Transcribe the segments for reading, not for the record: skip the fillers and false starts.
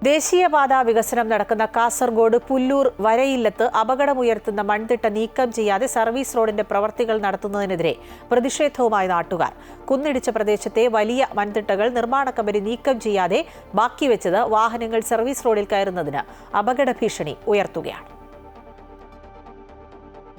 ദേശീയപാത വികസനം നടക്കുന്ന കാസർഗോഡ് പുല്ലൂർ വരയില്ലത്ത് അപകടമുയർത്തുന്ന മൺതിട്ട നീക്കം ചെയ്യാതെ സർവീസ് റോഡിന്റെ പ്രവർത്തികൾ നടത്തുന്നതിനെതിരെ പ്രതിഷേധവുമായി നാട്ടുകാർ. കുന്നിടിച്ച പ്രദേശത്തെ വലിയ മൺതിട്ടകൾ നിർമ്മാണ കമ്പനി നീക്കം ചെയ്യാതെ ബാക്കിവെച്ചത് വാഹനങ്ങൾ സർവീസ് റോഡിൽ കയറുന്നതിന് അപകട ഭീഷണി ഉയർത്തുകയാണ്.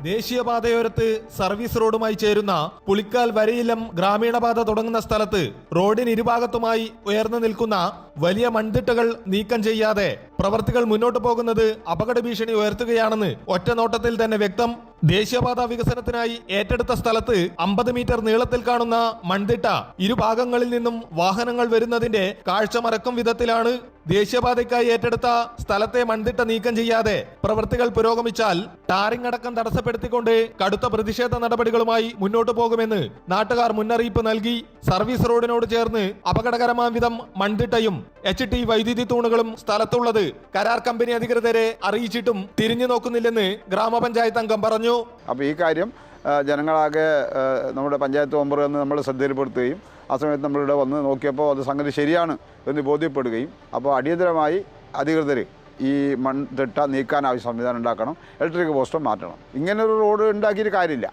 ദേശീയപാതയോരത്ത് സർവീസ് റോഡുമായി ചേരുന്ന പുളിക്കാൽ വരയിലം ഗ്രാമീണപാത തുടങ്ങുന്ന സ്ഥലത്ത് റോഡിന് ഇരുഭാഗത്തുമായി ഉയർന്നു നിൽക്കുന്ന വലിയ മൺതിട്ടകൾ നീക്കം ചെയ്യാതെ പ്രവർത്തികൾ മുന്നോട്ട് പോകുന്നത് അപകട ഭീഷണി ഉയർത്തുകയാണെന്ന് ഒറ്റനോട്ടത്തിൽ തന്നെ വ്യക്തം. ദേശീയപാത വികസനത്തിനായി ഏറ്റെടുത്ത സ്ഥലത്ത് 50 മീറ്റർ നീളത്തിൽ കാണുന്ന മൺതിട്ട ഇരുഭാഗങ്ങളിൽ നിന്നും വാഹനങ്ങൾ വരുന്നതിന്റെ കാഴ്ച മറക്കും വിധത്തിലാണ്. ദേശീയപാതയ്ക്കായി ഏറ്റെടുത്ത സ്ഥലത്തെ മൺതിട്ട നീക്കം ചെയ്യാതെ പ്രവൃത്തികൾ പുരോഗമിച്ചാൽ ടാറിംഗ് അടക്കം തടസ്സപ്പെടുത്തിക്കൊണ്ട് കടുത്ത പ്രതിഷേധ നടപടികളുമായി മുന്നോട്ടു പോകുമെന്ന് നാട്ടുകാർ മുന്നറിയിപ്പ് നൽകി. സർവീസ് റോഡിനോട് ചേർന്ന് അപകടകരമായ വിധം മൺതിട്ടയും HT വൈദ്യുതി തൂണുകളും സ്ഥലത്തുള്ളത് കരാർ കമ്പനി അധികൃതരെ അറിയിച്ചിട്ടും തിരിഞ്ഞു നോക്കുന്നില്ലെന്ന് ഗ്രാമപഞ്ചായത്ത് അംഗം പറഞ്ഞു. അപ്പോൾ ഈ കാര്യം ജനങ്ങളാകെ നമ്മുടെ പഞ്ചായത്ത് മെമ്പർ എന്ന് നമ്മൾ ശ്രദ്ധയിൽപ്പെടുത്തുകയും ആ സമയത്ത് നമ്മളിവിടെ വന്ന് നോക്കിയപ്പോൾ അത് സംഗതി ശരിയാണ് എന്ന് ബോധ്യപ്പെടുകയും അപ്പോൾ അടിയന്തരമായി അധികൃതർ ഈ മൺതിട്ട നീക്കാൻ ആവശ്യ സംവിധാനം ഉണ്ടാക്കണം, ഇലക്ട്രിക് പോസ്റ്റും മാറ്റണം. ഇങ്ങനൊരു റോഡ് ഉണ്ടാക്കിയിട്ട് കാര്യമില്ല.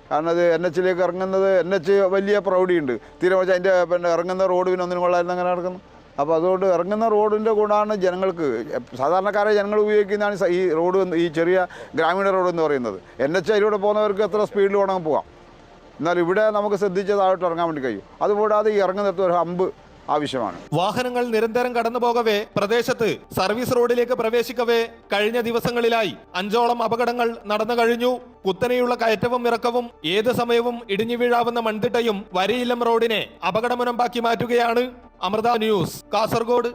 കാരണം അത് NH ഇറങ്ങുന്നത് NH വലിയ പ്രൗഢിയുണ്ട്. തീരെ വെച്ചാൽ അതിൻ്റെ ഇറങ്ങുന്ന റോഡ് പിന്നെ ഒന്നിനും കൊള്ളായിരുന്നു അങ്ങനെ നടക്കുന്നു. അപ്പോൾ അതുകൊണ്ട് ഇറങ്ങുന്ന റോഡിൻ്റെ കൂടാണ് ജനങ്ങൾക്ക്, സാധാരണക്കാരെ ജനങ്ങൾ ഉപയോഗിക്കുന്നതാണ് ഈ റോഡ്, ഈ ചെറിയ ഗ്രാമീണ റോഡ് എന്ന് പറയുന്നത്. NH അതിലൂടെ പോകുന്നവർക്ക് എത്ര സ്പീഡിൽ വേണമെങ്കിൽ പോകാം. എന്നാൽ ഇവിടെ നമുക്ക് ശ്രദ്ധിച്ച് താഴോട്ട് ഇറങ്ങാൻ വേണ്ടി കഴിയും. അതുകൂടാതെ ഈ ഇറങ്ങുന്നിടത്ത് ഒരു ഹമ്പ് ആവശ്യമാണ്. വാഹനങ്ങൾ നിരന്തരം കടന്നു പോകവേ പ്രദേശത്ത് സർവീസ് റോഡിലേക്ക് പ്രവേശിക്കവേ കഴിഞ്ഞ ദിവസങ്ങളിലായി 5ഓളം അപകടങ്ങൾ നടന്നു കഴിഞ്ഞു. കുത്തനെയുള്ള കയറ്റവും ഇറക്കവും ഏത് സമയവും ഇടിഞ്ഞു വീഴാവുന്ന മൺതിട്ടയും വരയില്ലം റോഡിനെ അപകടമുനമ്പാക്കി മാറ്റുകയാണ്. അമൃത ന്യൂസ്, കാസർഗോഡ്.